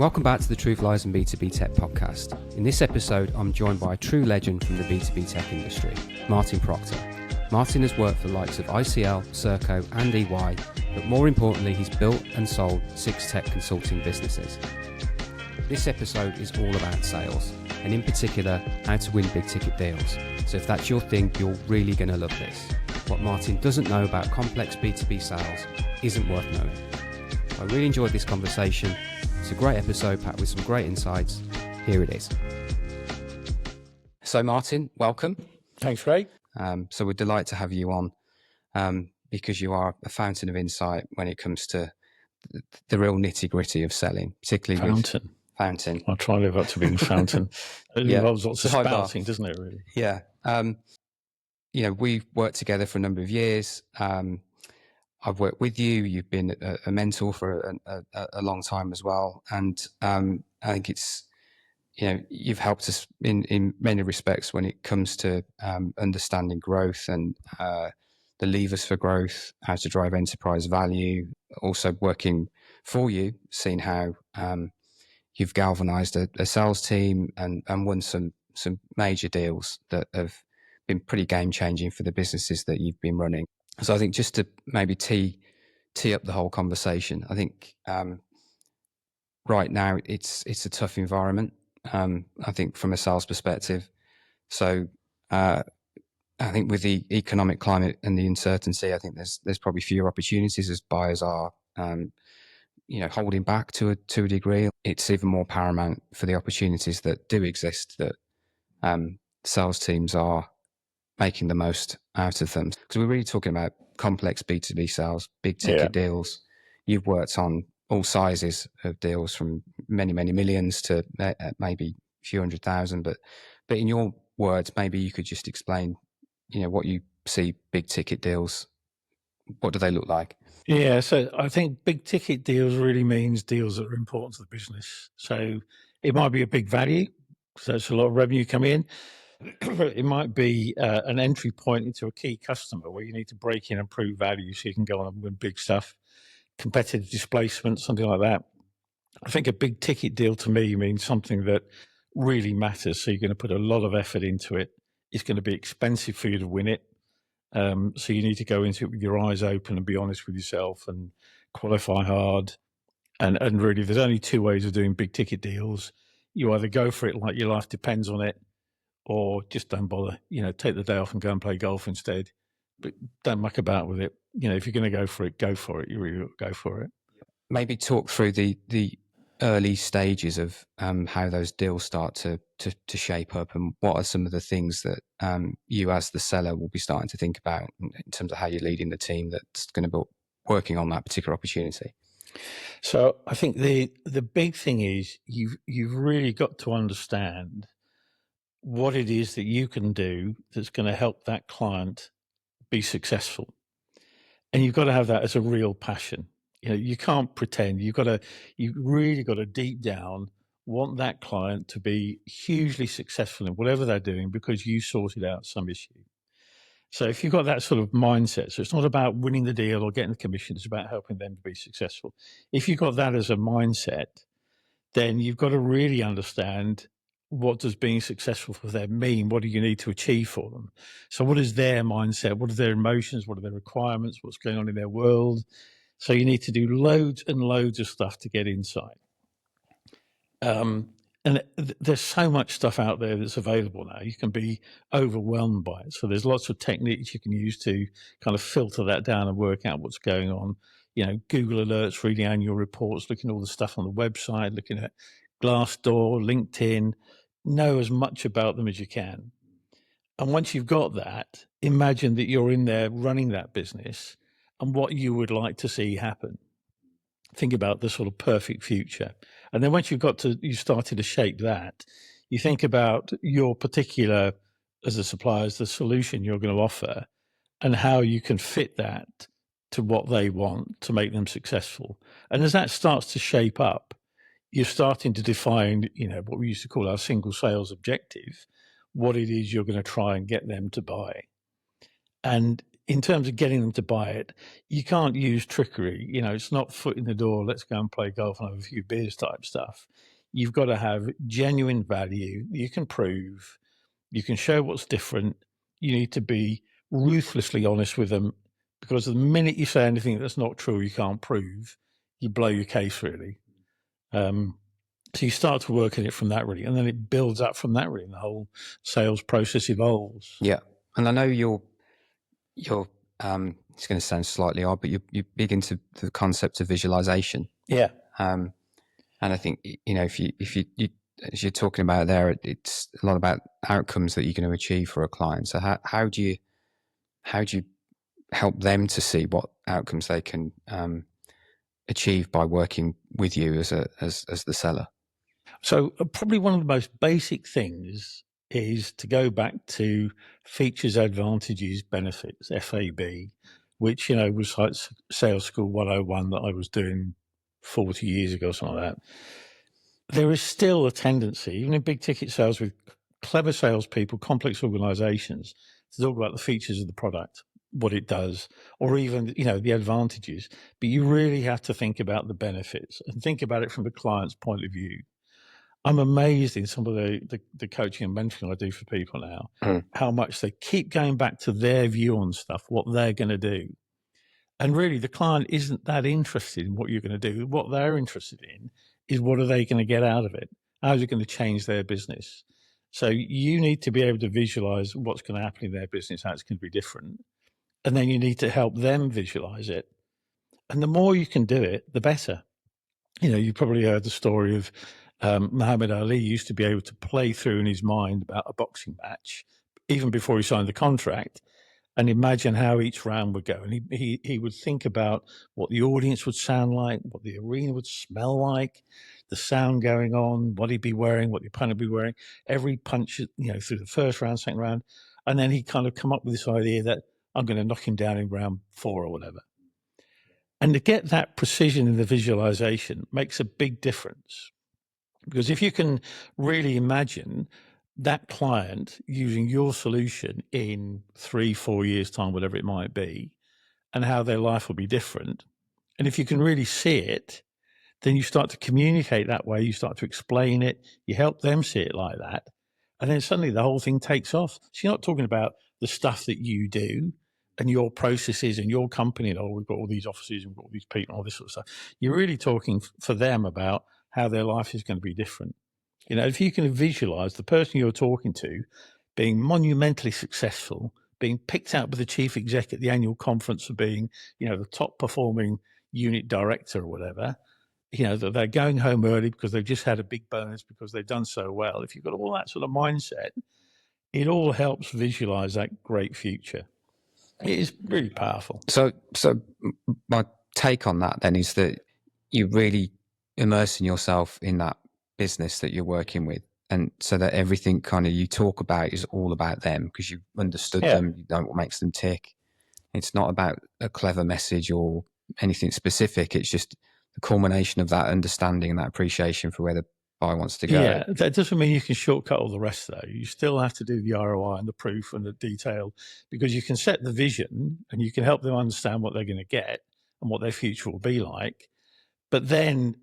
Welcome back to the Truth Lies in B2B Tech podcast. In this episode, I'm joined by a true legend from the B2B tech industry, Martyn Proctor. Martyn has worked for the likes of ICL, Serco and EY, but more importantly, he's built and sold 6 tech consulting businesses. This episode is all about sales, and in particular, how to win big ticket deals. So if that's your thing, you're really going to love this. What Martyn doesn't know about complex B2B sales isn't worth knowing. I really enjoyed this conversation. It's a great episode packed with some great insights. Here it is. So Martyn, welcome. Thanks, Craig. So we're delighted to have you on because you are a fountain of insight when it comes to the real nitty gritty of selling, particularly Fountain. I'll try to live up to being fountain. It involves lots of High bar. spouting, doesn't it, really? Yeah. We've worked together for a number of years. I've worked with you. You've been a mentor for a long time as well. And I think it's, you've helped us in many respects when it comes to understanding growth and the levers for growth, how to drive enterprise value, also working for you, seeing how you've galvanized a sales team and won some major deals that have been pretty game changing for the businesses that you've been running. So I think just to maybe tee up the whole conversation, I think right now it's a tough environment. I think from a sales perspective. So I think with the economic climate and the uncertainty, I think there's probably fewer opportunities as buyers are holding back to a degree. It's even more paramount for the opportunities that do exist that sales teams are making the most out of them. Because we're really talking about complex B2B sales, big ticket deals. You've worked on all sizes of deals from many, many millions to maybe a few 100,000. But in your words, maybe you could just explain, what you see big ticket deals. What do they look like? Yeah, so I think big ticket deals really means deals that are important to the business. So it might be a big value, so it's a lot of revenue coming in. It might be an entry point into a key customer where you need to break in and prove value so you can go on and win big stuff, competitive displacement, something like that. I think a big ticket deal to me means something that really matters. So you're going to put a lot of effort into it. It's going to be expensive for you to win it. So you need to go into it with your eyes open and be honest with yourself and qualify hard. And really, there's only 2 ways of doing big ticket deals. You either go for it like your life depends on it, or just don't bother, take the day off and go and play golf instead. But don't muck about with it. If you're going to go for it, go for it. You really go for it. Maybe talk through the early stages of how those deals start to shape up, and what are some of the things that you as the seller will be starting to think about in terms of how you're leading the team that's going to be working on that particular opportunity. So I think the big thing is you've really got to understand what it is that you can do that's going to help that client be successful. And you've got to have that as a real passion. You can't pretend. You really got to deep down want that client to be hugely successful in whatever they're doing because you sorted out some issue. So if you've got that sort of mindset, so it's not about winning the deal or getting the commission, it's about helping them to be successful. If you've got that as a mindset, then you've got to really understand, what does being successful for them mean? What do you need to achieve for them? So what is their mindset? What are their emotions? What are their requirements? What's going on in their world? So you need to do loads and loads of stuff to get inside. And there's so much stuff out there that's available now. You can be overwhelmed by it. So there's lots of techniques you can use to kind of filter that down and work out what's going on. Google alerts, reading annual reports, looking at all the stuff on the website, looking at Glassdoor, LinkedIn. Know as much about them as you can. And once you've got that, imagine that you're in there running that business and what you would like to see happen. Think about the sort of perfect future. And then once you started to shape that, you think about your particular, as a supplier, as the solution you're going to offer and how you can fit that to what they want to make them successful. And as that starts to shape up, you're starting to define, what we used to call our single sales objective, what it is you're going to try and get them to buy. And in terms of getting them to buy it, you can't use trickery. You know, it's not foot in the door, let's go and play golf and have a few beers type stuff. You've got to have genuine value. You can prove, you can show what's different. You need to be ruthlessly honest with them, because the minute you say anything that's not true, you can't prove, you blow your case really. So you start to work at it from that really, and then it builds up from that really, and the whole sales process evolves. Yeah, and I know you're it's going to sound slightly odd, but you're big into the concept of visualization. Yeah. And I think, you know, if you as you're talking about there, it's a lot about outcomes that you're going to achieve for a client. So how do you help them to see what outcomes they can achieve by working with you as the seller? So probably one of the most basic things is to go back to features, advantages, benefits, FAB, which, you know, was like Sales School 101 that I was doing 40 years ago, something like that. There is still a tendency, even in big ticket sales with clever salespeople, complex organizations, to talk about the features of the product, what it does, or even, you know, the advantages. But you really have to think about the benefits and think about it from the client's point of view. I'm amazed in some of the coaching and mentoring I do for people now, how much they keep going back to their view on stuff, what they're going to do. And really, the client isn't that interested in what you're going to do. What they're interested in is what are they going to get out of it? How is it going to change their business? So you need to be able to visualize what's going to happen in their business, how it's going to be different. And then you need to help them visualize it. And the more you can do it, the better. You know, you probably heard the story of Muhammad Ali used to be able to play through in his mind about a boxing match, even before he signed the contract, and imagine how each round would go. And he would think about what the audience would sound like, what the arena would smell like, the sound going on, what he'd be wearing, what the opponent would be wearing, every punch, you know, through the first round, second round. And then he'd kind of come up with this idea that I'm going to knock him down in round 4 or whatever. And to get that precision in the visualization makes a big difference. Because if you can really imagine that client using your solution in 3-4 years' time, whatever it might be, and how their life will be different, and if you can really see it, then you start to communicate that way, you start to explain it, you help them see it like that, and then suddenly the whole thing takes off. So you're not talking about the stuff that you do and your processes and your company, and, oh, we've got all these offices, we've got all these people, all this sort of stuff. You're really talking for them about how their life is going to be different. You know, if you can visualize the person you're talking to being monumentally successful, being picked out by the chief exec at the annual conference for being, you know, the top performing unit director or whatever, you know, that they're going home early because they've just had a big bonus because they've done so well. If you've got all that sort of mindset, it all helps visualize that great future. It is really powerful. So my take on that then is that you really immersing yourself in that business that you're working with, and so that everything kind of you talk about is all about them because you've understood them, you know what makes them tick. It's not about a clever message or anything specific. It's just the culmination of that understanding and that appreciation for where the buyer wants to go. Yeah, that doesn't mean you can shortcut all the rest though. You still have to do the ROI and the proof and the detail, because you can set the vision and you can help them understand what they're going to get and what their future will be like. But then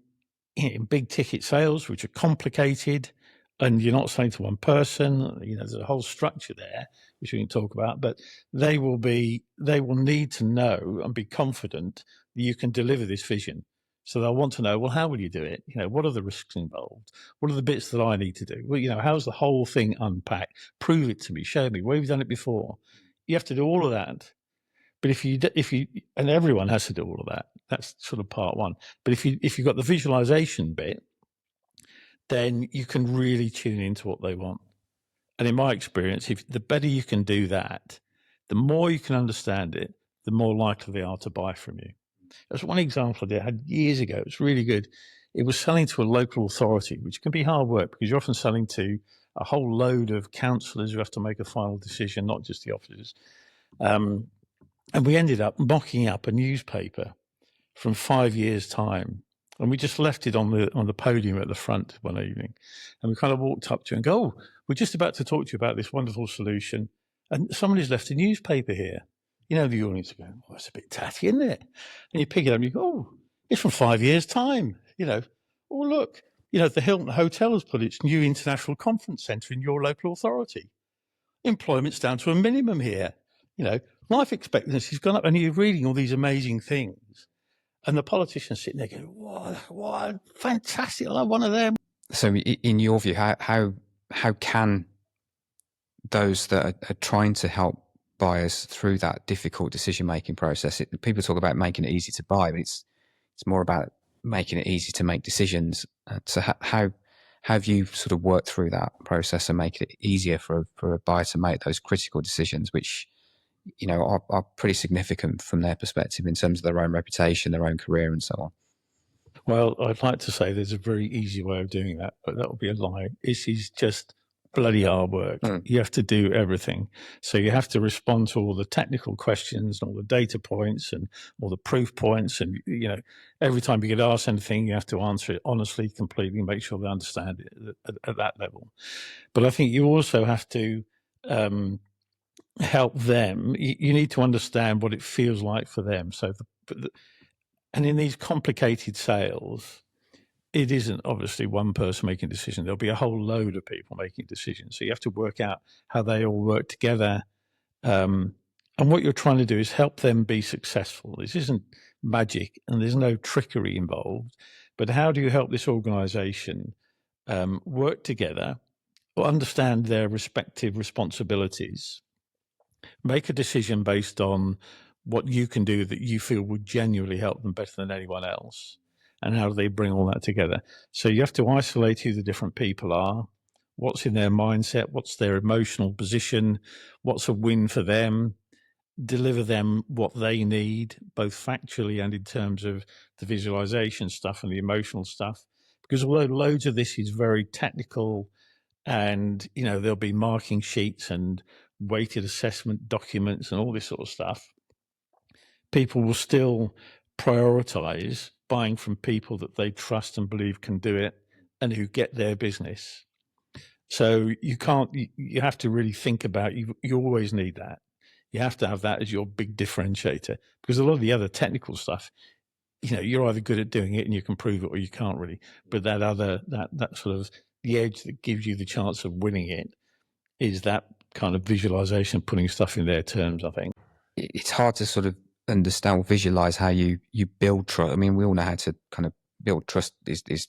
in big ticket sales, which are complicated, and you're not selling to one person, you know, there's a whole structure there, which we can talk about, but they will need to know and be confident that you can deliver this vision. So they'll want to know, well, how will you do it? You know, what are the risks involved? What are the bits that I need to do? Well, you know, how's the whole thing unpacked? Prove it to me, show me, where have you done it before? You have to do all of that. But if you, and everyone has to do all of that, that's sort of part one. But if you've got the visualization bit, then you can really tune into what they want. And in my experience, the better you can do that, the more you can understand it, the more likely they are to buy from you. That's one example I had years ago. It was really good. It was selling to a local authority, which can be hard work because you're often selling to a whole load of councillors who have to make a final decision, not just the officers. And we ended up mocking up a newspaper from 5 years' time. And we just left it on the podium at the front one evening. And we kind of walked up to it and go, oh, we're just about to talk to you about this wonderful solution. And somebody's left a newspaper here. You know, the audience are going, well, it's a bit tatty, isn't it? And you pick it up and you go, oh, it's from 5 years' time. You know, oh, look, you know, the Hilton Hotel has put its new international conference centre in your local authority. Employment's down to a minimum here. You know, life expectancy's gone up, and you're reading all these amazing things. And the politicians sitting there going, what, fantastic, I love one of them. So in your view, how can those that are trying to help buyers through that difficult decision-making process, people talk about making it easy to buy, but it's more about making it easy to make decisions. So how have you sort of worked through that process and make it easier for a buyer to make those critical decisions, which, you know, are pretty significant from their perspective in terms of their own reputation, their own career, and so on? Well, I'd like to say there's a very easy way of doing that, but that would be a lie. This is just bloody hard work. You have to do everything. So you have to respond to all the technical questions and all the data points and all the proof points. And, you know, every time you get asked anything, you have to answer it honestly, completely, make sure they understand it at that level. But I think you also have to help them. You need to understand what it feels like for them. So and in these complicated sales, it isn't obviously one person making a decision. There'll be a whole load of people making decisions. So you have to work out how they all work together. And what you're trying to do is help them be successful. This isn't magic and there's no trickery involved. But how do you help this organization work together, or understand their respective responsibilities, make a decision based on what you can do that you feel would genuinely help them better than anyone else, and how do they bring all that together? So you have to isolate who the different people are, what's in their mindset, what's their emotional position, what's a win for them, deliver them what they need, both factually and in terms of the visualization stuff and the emotional stuff. Because although loads of this is very technical, and, you know, there'll be marking sheets and weighted assessment documents and all this sort of stuff, people will still prioritize buying from people that they trust and believe can do it and who get their business. So you have to really think about, you always need that. You have to have that as your big differentiator, because a lot of the other technical stuff, you know, you're either good at doing it and you can prove it, or you can't really. But that sort of the edge that gives you the chance of winning it is that kind of visualization, putting stuff in their terms, I think. It's hard to sort of understand or visualize how you build trust. I mean, we all know how to kind of build trust is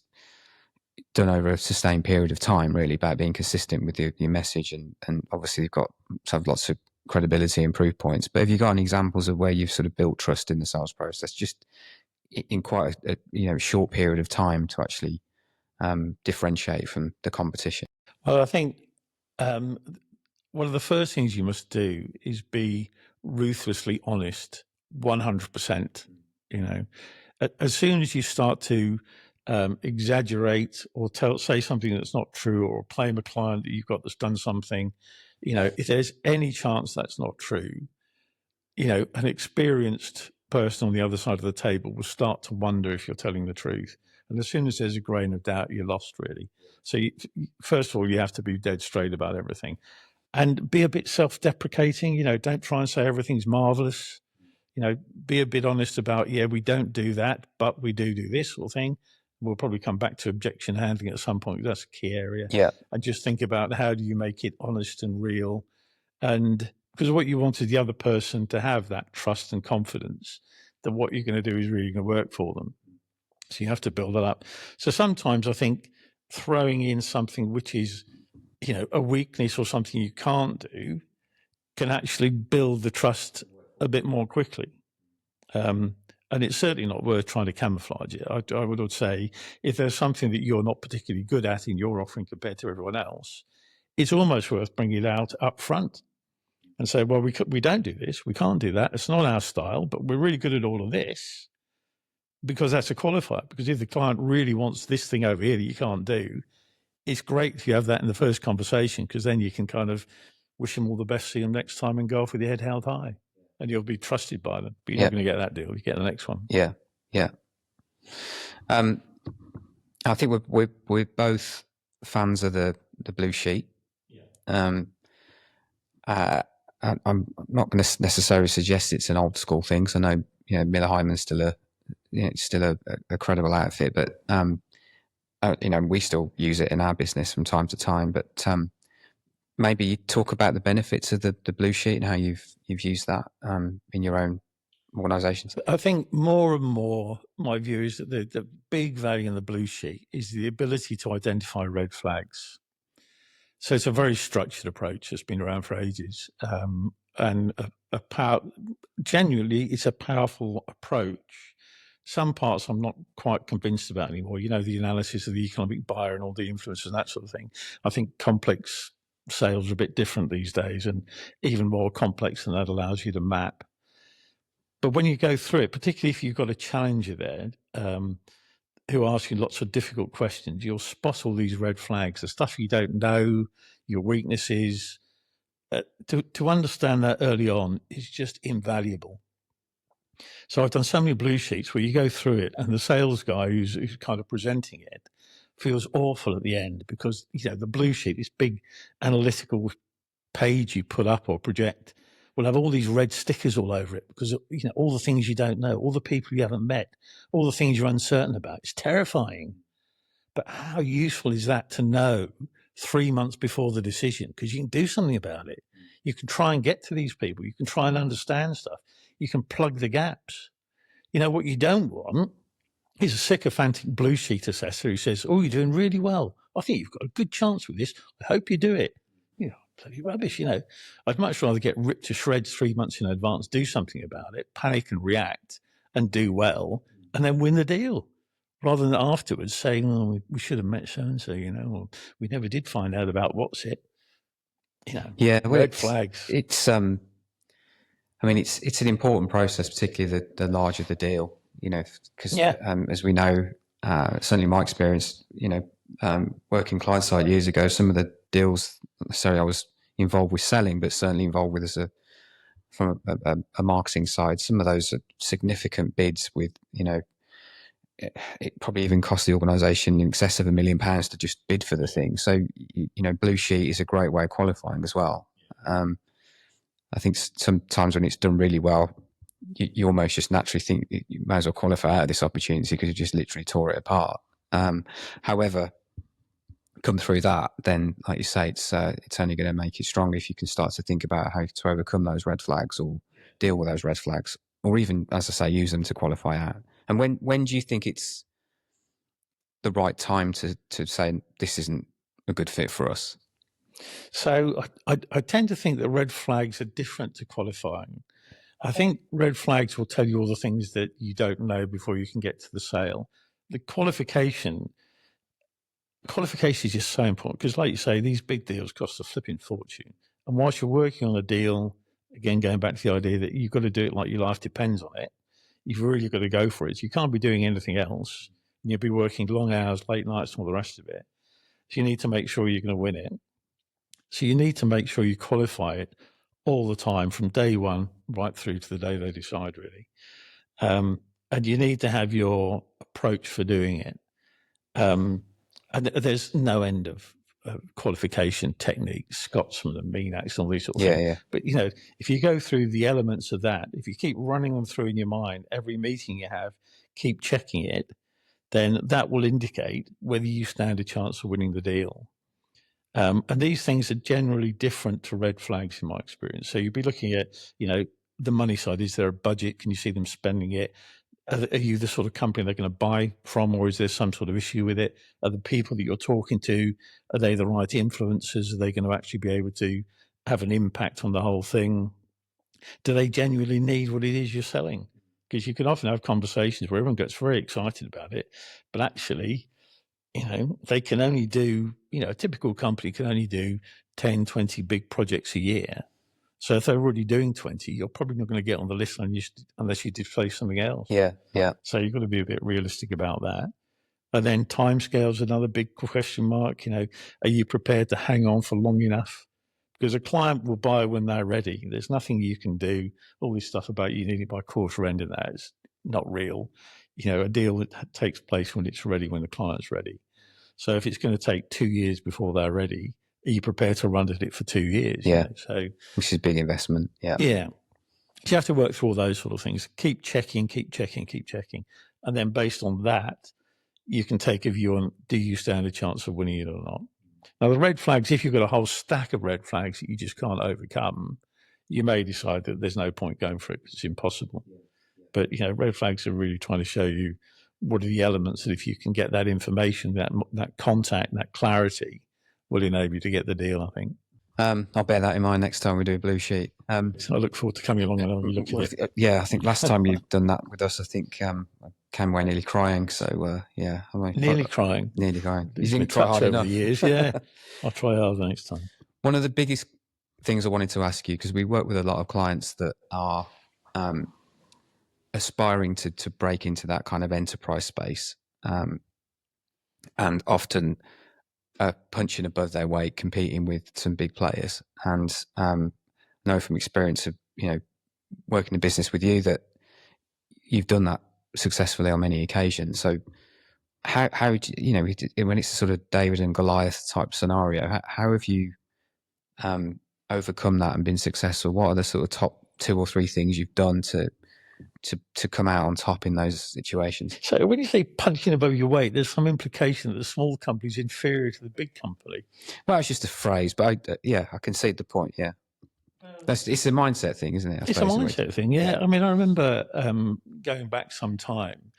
done over a sustained period of time, really, about being consistent with your message. And obviously you've got to have lots of credibility and proof points. But have you got any examples of where you've sort of built trust in the sales process, just in quite a short period of time, to actually differentiate from the competition? Well, I think one of the first things you must do is be ruthlessly honest, 100%. You know, as soon as you start to exaggerate or say something that's not true, or claim a client that you've got that's done something, you know, if there's any chance that's not true, you know, an experienced person on the other side of the table will start to wonder if you're telling the truth. And as soon as there's a grain of doubt, you're lost, really. So first of all, you have to be dead straight about everything, and be a bit self-deprecating. You know, don't try and say everything's marvelous. You know, be a bit honest about, yeah, we don't do that, but we do this sort of thing. We'll probably come back to objection handling at some point. That's a key area. Yeah. And just think about, how do you make it honest and real? And because what you want is the other person to have that trust and confidence that what you're going to do is really going to work for them. So you have to build that up. So sometimes I think throwing in something which is, you know, a weakness or something you can't do can actually build the trust a bit more quickly. And it's certainly not worth trying to camouflage it. I would say, if there's something that you're not particularly good at in your offering compared to everyone else, it's almost worth bringing it out up front and say, well, we don't do this, we can't do that, it's not our style, but we're really good at all of this, because that's a qualifier. Because if the client really wants this thing over here that you can't do, it's great if you have that in the first conversation, because then you can kind of wish them all the best, see them next time, and go off with your head held high, and you'll be trusted by them. But you're not going to get that deal. You get the next one. Yeah, yeah. I think we're both fans of the blue sheet. Yeah. I'm not going to necessarily suggest it's an old school thing. So I know, Miller Heiman's still a credible outfit, but we still use it in our business from time to time. But maybe you talk about the benefits of the blue sheet and how you've used that in your own organisations. I think more and more, my view is that the big value in the blue sheet is the ability to identify red flags. So it's a very structured approach that's been around for ages, and genuinely, it's a powerful approach. Some parts I'm not quite convinced about anymore. The analysis of the economic buyer and all the influences and that sort of thing. I think complex sales are a bit different these days, and even more complex than that allows you to map. But when you go through it, particularly if you've got a challenger there, who ask you lots of difficult questions, you'll spot all these red flags, the stuff you don't know, your weaknesses. To understand that early on is just invaluable. So I've done so many blue sheets where you go through it and the sales guy who's kind of presenting it feels awful at the end because, the blue sheet, this big analytical page you put up or project, will have all these red stickers all over it because, all the things you don't know, all the people you haven't met, all the things you're uncertain about. It's terrifying. But how useful is that to know 3 months before the decision? Because you can do something about it. You can try and get to these people. You can try and understand stuff. You can plug the gaps. What you don't want is a sycophantic blue sheet assessor who says, oh, you're doing really well. I think you've got a good chance with this. I hope you do it. Bloody rubbish, I'd much rather get ripped to shreds 3 months in advance, do something about it, panic and react and do well, and then win the deal, rather than afterwards saying, oh, we should have met so-and-so, or we never did find out about what's it. Red flags. It's it's an important process, particularly the larger the deal, because as we know, certainly my experience, working client side years ago, some of the deals, not necessarily I was involved with selling, but certainly involved with from a marketing side, some of those are significant bids with, it probably even cost the organisation in excess of £1 million to just bid for the thing. So, blue sheet is a great way of qualifying as well. I think sometimes when it's done really well, you almost just naturally think you might as well qualify out of this opportunity because you just literally tore it apart. However, come through that, then, like you say, it's only going to make it stronger if you can start to think about how to overcome those red flags or deal with those red flags, or even, as I say, use them to qualify out. And when do you think it's the right time to say this isn't a good fit for us? So I tend to think that red flags are different to qualifying. I think red flags will tell you all the things that you don't know before you can get to the sale. The qualification is just so important because, like you say, these big deals cost a flipping fortune. And whilst you're working on a deal, again, going back to the idea that you've got to do it like your life depends on it, you've really got to go for it. So you can't be doing anything else. And you'll be working long hours, late nights, and all the rest of it. So you need to make sure you're going to win it. So you need to make sure you qualify it all the time from day one right through to the day they decide, really. And you need to have your approach for doing it. And there's no end of qualification techniques, Scotsman and mean acts, all these sort of things. Yeah. But, if you go through the elements of that, if you keep running them through in your mind, every meeting you have, keep checking it, then that will indicate whether you stand a chance of winning the deal. And these things are generally different to red flags in my experience. So you'd be looking at, the money side. Is there a budget? Can you see them spending it? Are you the sort of company they're going to buy from, or is there some sort of issue with it? Are the people that you're talking to, are they the right influencers? Are they going to actually be able to have an impact on the whole thing? Do they genuinely need what it is you're selling? Because you can often have conversations where everyone gets very excited about it, but actually, they can only do, a typical company can only do 10, 20 big projects a year. So if they're already doing 20, you're probably not going to get on the list unless you display something else. Yeah. So you've got to be a bit realistic about that. And then timescales, another big question mark. Are you prepared to hang on for long enough? Because a client will buy when they're ready. There's nothing you can do. All this stuff about you need it by quarter end and that is not real. A deal that takes place when it's ready, when the client's ready. So if it's going to take 2 years before they're ready, Are you prepared to run at it for 2 years? Yeah. You know? So, which is a big investment. Yeah. yeah. So you have to work through all those sort of things. Keep checking. And then based on that, you can take a view on, do you stand a chance of winning it or not? Now, the red flags, if you've got a whole stack of red flags that you just can't overcome, you may decide that there's no point going for it because it's impossible. But, you know, red flags are really trying to show you what are the elements that if you can get that information, that contact, that clarity will enable you to get the deal, I think. I'll bear that in mind next time we do a blue sheet. So I look forward to coming along and having a look at it. Yeah, I think last time you've done that with us, I think I came away nearly crying. So yeah, Nearly crying. You It's didn't been try hard over enough. the years, yeah. I'll try hard next time. One of the biggest things I wanted to ask you, because we work with a lot of clients that are aspiring to break into that kind of enterprise space, and often punching above their weight, competing with some big players. And know from experience of, you know, working in business with you that you've done that successfully on many occasions. So how you know, when it's a sort of David and Goliath type scenario, how have you overcome that and been successful? What are the sort of top 2 or 3 things you've done to come out on top in those situations? So when you say punching above your weight, there's some implication that the small company is inferior to the big company. Well, it's just a phrase, but I can see the point. Yeah, it's a mindset thing, isn't it? It's a mindset thing. Yeah. I mean, I remember going back some time,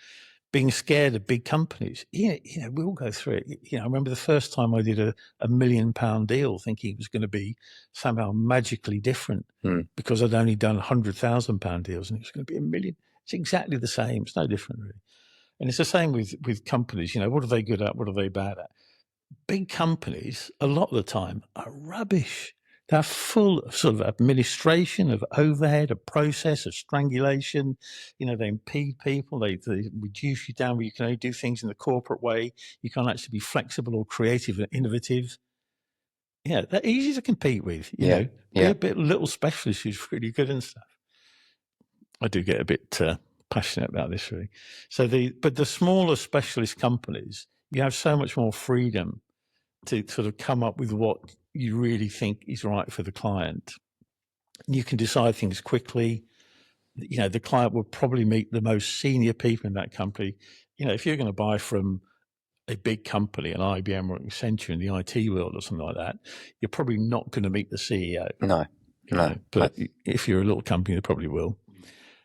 being scared of big companies. You know, we all go through it. You know, I remember the first time I did a £1 million deal, thinking it was going to be somehow magically different because I'd only done £100,000 deals, and it was going to be $1 million. It's exactly the same. It's no different, really. And it's the same with companies. You know, what are they good at? What are they bad at? Big companies, a lot of the time, are rubbish. They're full of sort of administration, of overhead, of process, of strangulation. You know, they impede people. They reduce you down where you can only do things in the corporate way. You can't actually be flexible or creative and innovative. Yeah, they're easy to compete with. You know, be a bit little specialist who's really good and stuff. I do get a bit passionate about this, really. So but the smaller specialist companies, you have so much more freedom to sort of come up with what you really think is right for the client. You can decide things quickly. You know, the client will probably meet the most senior people in that company. You know, if you're going to buy from a big company, an IBM or Accenture in the IT world or something like that, you're probably not going to meet the CEO. No. But if you're a little company, you probably will.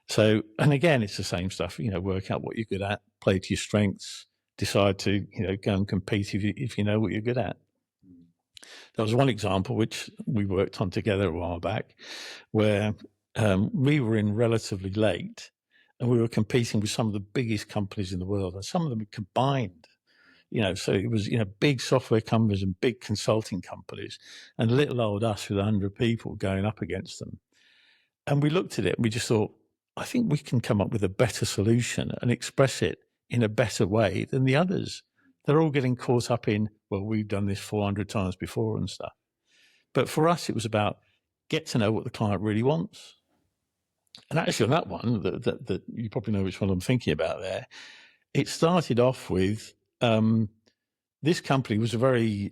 So, and again, it's the same stuff. You know, work out what you're good at, play to your strengths, decide to, you know, go and compete if you know what you're good at. There was one example which we worked on together a while back, where we were in relatively late, and we were competing with some of the biggest companies in the world, and some of them combined. You know, so it was, you know, big software companies and big consulting companies, and little old us with 100 people going up against them. And we looked at it and we just thought, I think we can come up with a better solution and express it in a better way than the others. They're all getting caught up in, well, we've done this 400 times before and stuff. But for us, it was about get to know what the client really wants. And actually on that one, that you probably know which one I'm thinking about there, it started off with this company was a very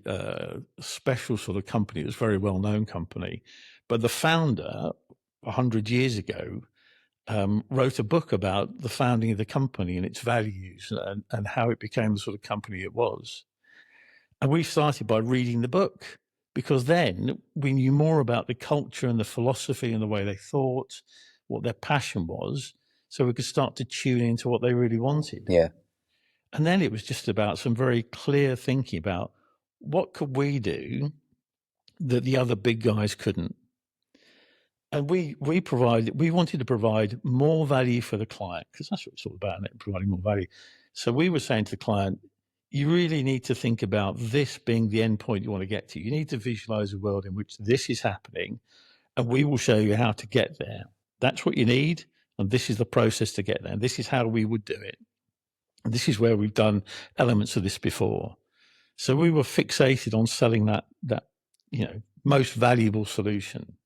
special sort of company. It was a very well-known company. But the founder, 100 years ago, wrote a book about the founding of the company and its values and how it became the sort of company it was. And we started by reading the book, because then we knew more about the culture and the philosophy and the way they thought, what their passion was, so we could start to tune into what they really wanted. Yeah. And then it was just about some very clear thinking about what could we do that the other big guys couldn't. And we wanted to provide more value for the client, because that's what it's all about, providing more value. So we were saying to the client, you really need to think about this being the end point you want to get to. You need to visualize a world in which this is happening, and we will show you how to get there. That's what you need, and this is the process to get there. And this is how we would do it. And this is where we've done elements of this before. So we were fixated on selling that you know, most valuable solution.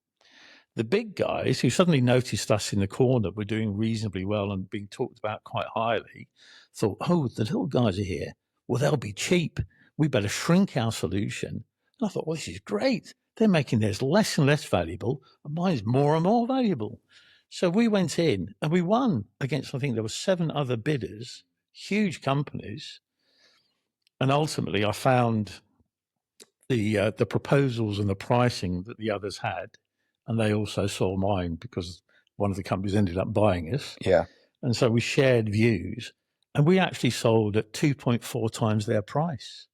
The big guys who suddenly noticed us in the corner were doing reasonably well and being talked about quite highly thought, oh, the little guys are here. Well, they'll be cheap. We better shrink our solution And I thought, well, this is great. They're making theirs less and less valuable, and mine's more and more valuable. So we went in and we won against, I think there were 7 other bidders, huge companies. And ultimately I found the proposals and the pricing that the others had, and they also saw mine because one of the companies ended up buying us. Yeah. And so we shared views, and we actually sold at 2.4 times their price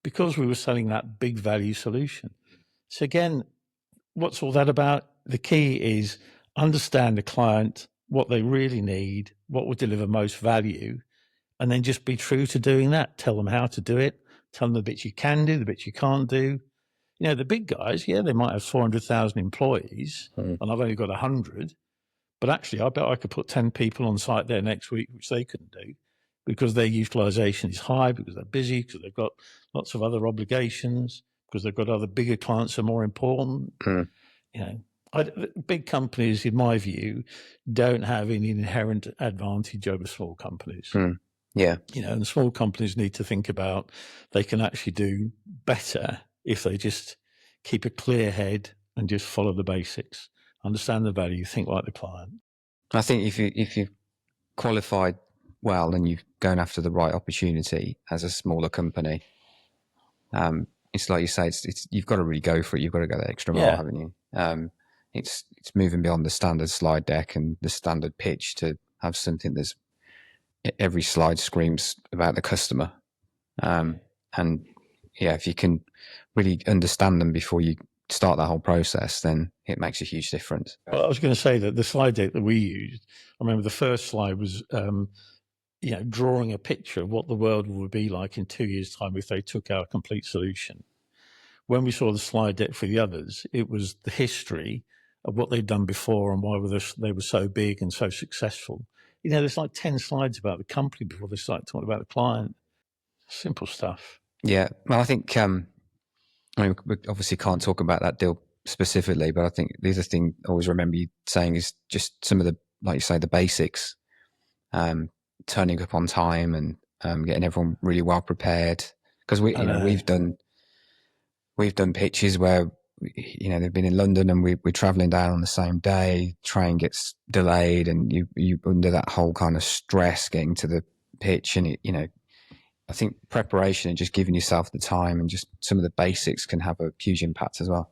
because we were selling that big value solution. So again, what's all that about? The key is understand the client, what they really need, what will deliver most value, and then just be true to doing that. Tell them how to do it. Tell them the bits you can do, the bits you can't do. You know, the big guys, yeah, they might have 400,000 employees, and I've only got 100. But actually, I bet I could put 10 people on site there next week, which they couldn't do because their utilization is high, because they're busy, because they've got lots of other obligations, because they've got other bigger clients that are more important. You know, big companies, in my view, don't have any inherent advantage over small companies. Yeah. You know, and small companies need to think about they can actually do better if they just keep a clear head and just follow the basics, understand the value, think like the client. I think if you've qualified well and you're going after the right opportunity as a smaller company, it's like you say, it's you've got to really go for it. You've got to go that extra mile, haven't you? It's moving beyond the standard slide deck and the standard pitch to have something that's every slide screams about the customer. And yeah, if you can really understand them before you start that whole process, then it makes a huge difference. Well, I was going to say that the slide deck that we used, I remember the first slide was, you know, drawing a picture of what the world would be like in 2 years' time if they took our complete solution. When we saw the slide deck for the others, it was the history of what they'd done before and why they were so big and so successful. You know, there's like 10 slides about the company before they start talking about the client. Simple stuff. Yeah. Well, I think, I mean, we obviously can't talk about that deal specifically, but I think the other thing I always remember you saying is just some of the, like you say, the basics, turning up on time and getting everyone really well prepared. Because we've done pitches where, you know, they've been in London and we're traveling down on the same day, train gets delayed and you under that whole kind of stress getting to the pitch. And, you know, I think preparation and just giving yourself the time and just some of the basics can have a huge impact as well.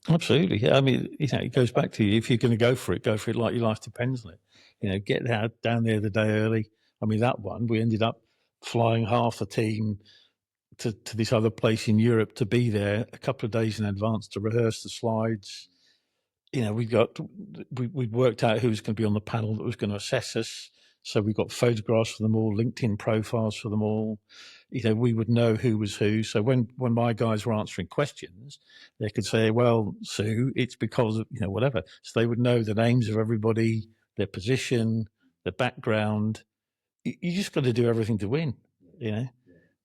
Absolutely. Yeah. I mean, you know, it goes back to you. If you're going to go for it like your life depends on it. You know, get down there the day early. I mean, that one, we ended up flying half the team to this other place in Europe to be there a couple of days in advance to rehearse the slides. You know, we'd worked out who was going to be on the panel that was going to assess us. So we got photographs for them all, LinkedIn profiles for them all. You know, we would know who was who. So when my guys were answering questions, they could say, well, Sue, it's because of, you know, whatever. So they would know the names of everybody, their position, their background. You just got to do everything to win, you know.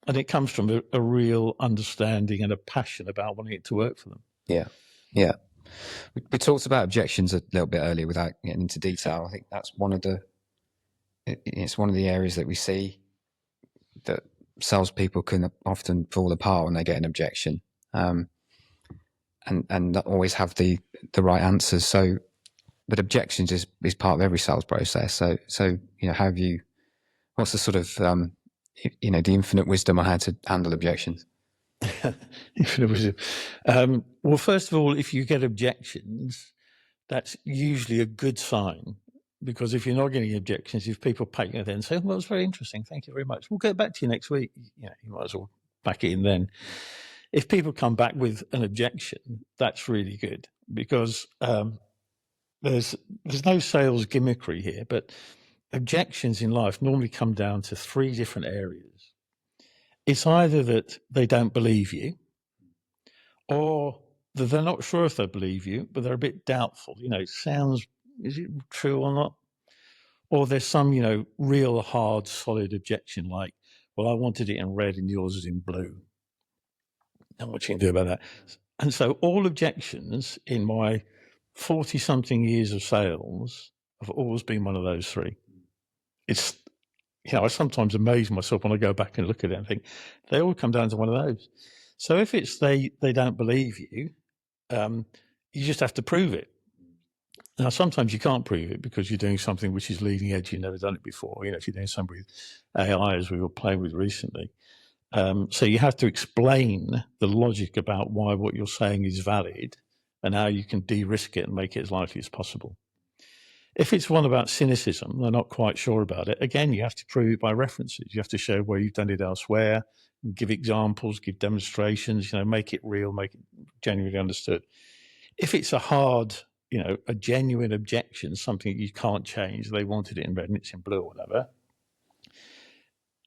And it comes from a real understanding and a passion about wanting it to work for them. Yeah. Yeah. We talked about objections a little bit earlier without getting into detail. I think that's it's one of the areas that we see that salespeople can often fall apart when they get an objection, and not always have the right answers. So, but objections is part of every sales process. So you know, what's the sort of you know, the infinite wisdom on how to handle objections? Infinite wisdom. Well, first of all, if you get objections, that's usually a good sign. Because if you're not getting objections, if people pack you there and say, well, it's very interesting, thank you very much, we'll get back to you next week, you know, you might as well pack it in then. If people come back with an objection, that's really good because there's no sales gimmickry here, but objections in life normally come down to 3 different areas. It's either that they don't believe you, or that they're not sure if they believe you, but they're a bit doubtful. You know, is it true or not? Or there's some, you know, real hard, solid objection like, well, I wanted it in red and yours is in blue. Not what you can do about that. And so all objections in my 40-something years of sales have always been one of those 3. It's, you know, I sometimes amaze myself when I go back and look at it and think they all come down to one of those. So if it's they don't believe you, you just have to prove it. Now, sometimes you can't prove it because you're doing something which is leading edge. You've never done it before. If you're doing something with AI, as we were playing with recently. So you have to explain the logic about why what you're saying is valid and how you can de-risk it and make it as likely as possible. If it's one about cynicism, they're not quite sure about it. Again, you have to prove it by references. You have to show where you've done it elsewhere, give examples, give demonstrations, make it real, make it genuinely understood. If it's a hard, a genuine objection, something you can't change, they wanted it in red and it's in blue or whatever,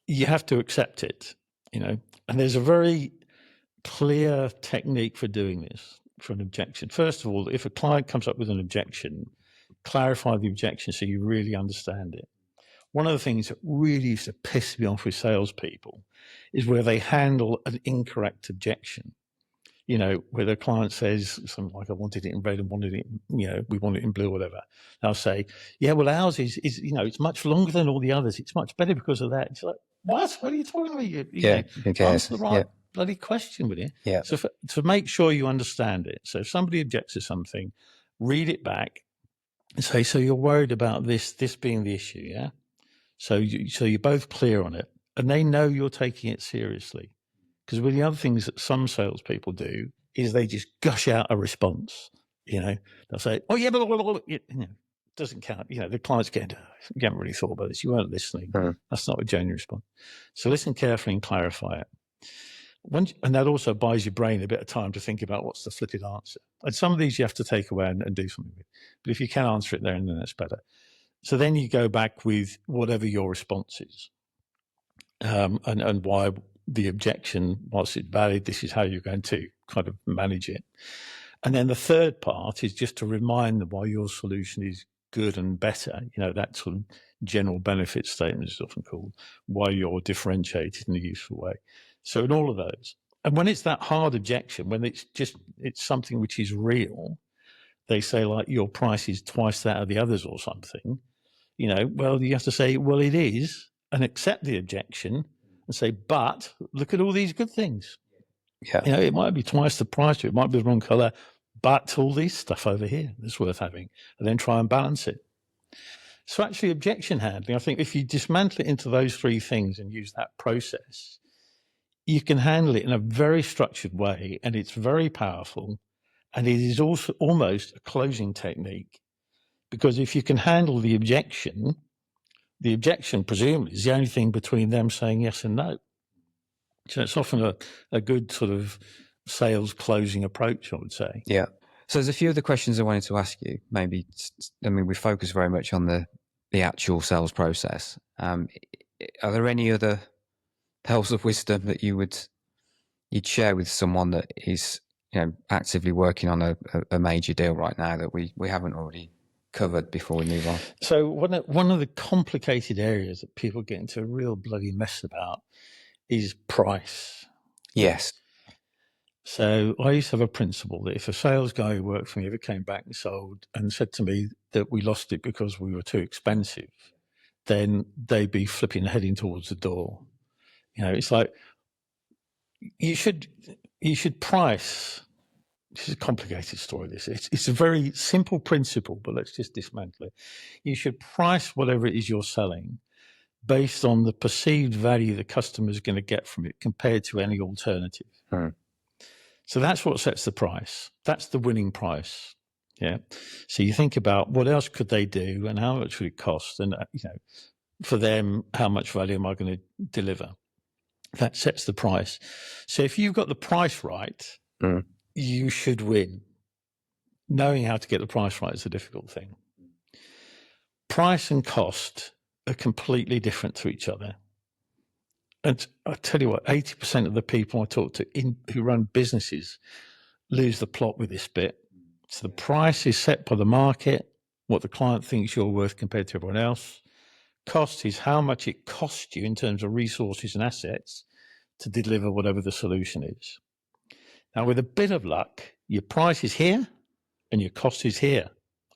you have to accept it, and there's a very clear technique for doing this, for an objection. First of all, if a client comes up with an objection, clarify the objection so you really understand it. One of the things that really used to piss me off with salespeople is where they handle an incorrect objection. Where the client says something like, I wanted it in red and wanted it, we want it in blue or whatever. And I'll say, yeah, well, ours is it's much longer than all the others. It's much better because of that. It's like, what are you talking about? Who cares? Answer the right bloody question, will you? Yeah. So to make sure you understand it. So if somebody objects to something, read it back and say, so you're worried about this being the issue, yeah? So you're both clear on it and they know you're taking it seriously. Because one of the other things that some salespeople do is they just gush out a response. They'll say, "Oh yeah, blah, blah, blah, blah." It doesn't count. The client's getting, you haven't really thought about this. You weren't listening. That's not a genuine response. So listen carefully and clarify it. And that also buys your brain a bit of time to think about what's the flipped answer. And some of these you have to take away and do something with. But if you can answer it there and then, that's better. So then you go back with whatever your response is, and why the objection, whilst it's valid, this is how you're going to kind of manage it. And then the third part is just to remind them why your solution is good and better. That sort of general benefit statement is often called, why you're differentiated in a useful way. So in all of those, and when it's that hard objection, when it's something which is real, they say like your price is twice that of the others or something, well, you have to say, well, it is, and accept the objection and say, but look at all these good things. Yeah. It might be twice the price, it might be the wrong color, but all this stuff over here is worth having, and then try and balance it. So actually objection handling, I think if you dismantle it into those three things and use that process, you can handle it in a very structured way, and it's very powerful, and it is also almost a closing technique, because if you can handle the objection presumably is the only thing between them saying yes and no. So it's often a good sort of sales closing approach, I would say. Yeah. So there's a few other questions I wanted to ask you. Maybe, we focus very much on the actual sales process. Are there any other pearls of wisdom that you'd share with someone that is actively working on a major deal right now that we haven't already covered before we move on? So one of the complicated areas that people get into a real bloody mess about is price. Yes. So I used to have a principle that if a sales guy who worked for me ever came back and sold and said to me that we lost it because we were too expensive, then they'd be heading towards the door. It's like you should price. This is a complicated story. It's a very simple principle, but let's just dismantle it. You should price whatever it is you're selling based on the perceived value the customer is going to get from it compared to any alternative. So that's what sets the price. That's the winning price. Yeah. So you think about what else could they do and how much would it cost, and for them, how much value am I going to deliver? That sets the price. So if you've got the price right, you should win. Knowing how to get the price right is a difficult thing. Price and cost are completely different to each other. And I tell you what, 80% of the people I talk to who run businesses lose the plot with this bit. So the price is set by the market, what the client thinks you're worth compared to everyone else. Cost is how much it costs you in terms of resources and assets to deliver whatever the solution is. Now, with a bit of luck, your price is here and your cost is here.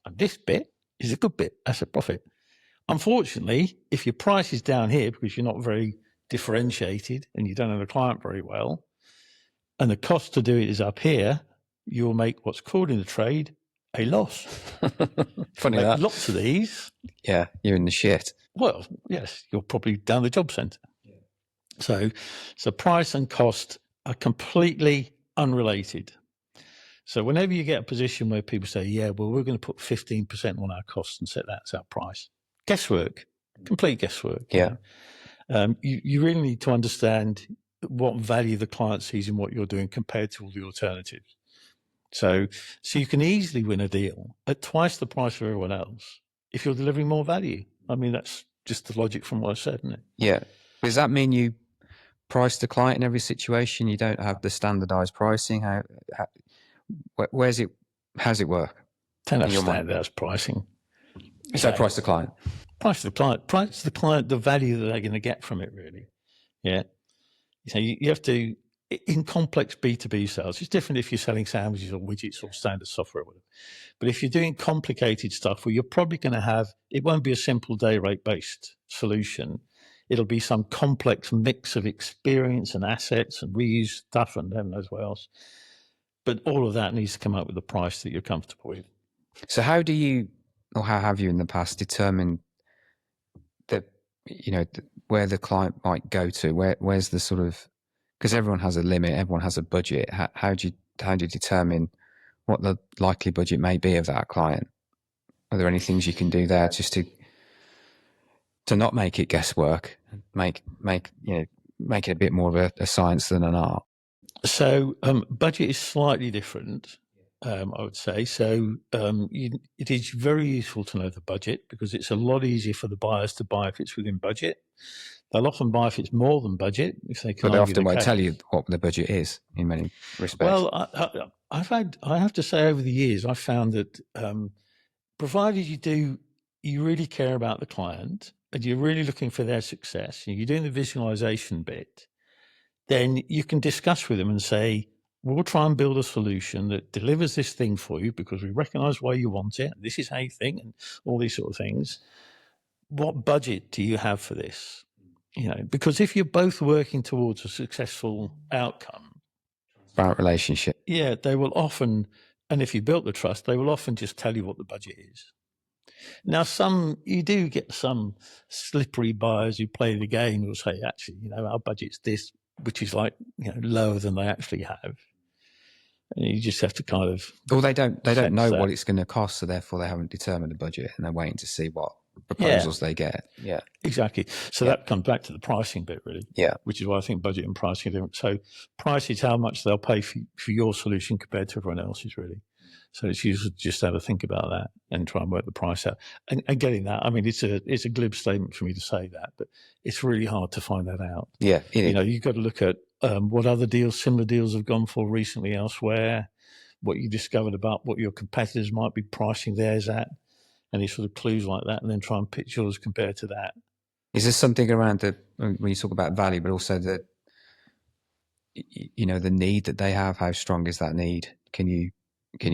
And this bit is a good bit. That's a profit. Unfortunately, if your price is down here because you're not very differentiated and you don't know the client very well, and the cost to do it is up here, you'll make what's called in the trade a loss. Funny make that. Lots of these. Yeah, you're in the shit. Well, yes, you're probably down the job centre. Yeah. So price and cost are completely unrelated. So whenever you get a position where people say, yeah, well, we're going to put 15% on our costs and set that as our price. Guesswork, complete guesswork. Yeah. You really need to understand what value the client sees in what you're doing compared to all the alternatives. So you can easily win a deal at twice the price of everyone else if you're delivering more value. I mean, that's just the logic from what I said, isn't it? Yeah. Does that mean you price the client in every situation? You don't have the standardized pricing? How's it work? Don't have standardized pricing. So price the client. Price the client the value that they're going to get from it, really. Yeah. So you have to, in complex B2B sales, it's different if you're selling sandwiches or widgets or standard software or whatever. But if you're doing complicated stuff, well, you're probably going to have, it won't be a simple day rate based solution. It'll be some complex mix of experience and assets and reuse stuff and heaven knows what else. But all of that needs to come up with a price that you're comfortable with. So how do you, or how have you in the past determined that, where the client might go to? Where's the sort of, because everyone has a limit, everyone has a budget. How do you determine what the likely budget may be of that client? Are there any things you can do there just to not make it guesswork, make it a bit more of a science than an art? So budget is slightly different, I would say. So it is very useful to know the budget because it's a lot easier for the buyers to buy if it's within budget. They'll often buy if it's more than budget, if they can. But they often won't tell you what the budget is in many respects. Well, I have to say over the years, I've found that provided you really care about the client and you're really looking for their success and you're doing the visualization bit, then you can discuss with them and say, we'll try and build a solution that delivers this thing for you because we recognize why you want it. This is how you think and all these sort of things. What budget do you have for this? Because if you're both working towards a successful outcome, transparent relationship. Yeah, they will often, and if you built the trust, they will often just tell you what the budget is. Now, you do get some slippery buyers who play the game who will say, actually, our budget's this, which is like, lower than they actually have. And you just have to kind of. Well, they don't know what it's going to cost, so therefore they haven't determined the budget, and they're waiting to see what proposals they get. Yeah, exactly. So that comes back to the pricing bit, really. Yeah, which is why I think budget and pricing are different. So price is how much they'll pay for your solution compared to everyone else's, really. So it's useful to just have a think about that and try and work the price out. And getting that, I mean, it's a glib statement for me to say that, but it's really hard to find that out. Yeah, you've got to look at what other similar deals have gone for recently elsewhere, what you discovered about what your competitors might be pricing theirs at, any sort of clues like that, and then try and pitch yours compared to that. Is there something around when you talk about value, but also the need that they have? How strong is that need? Can you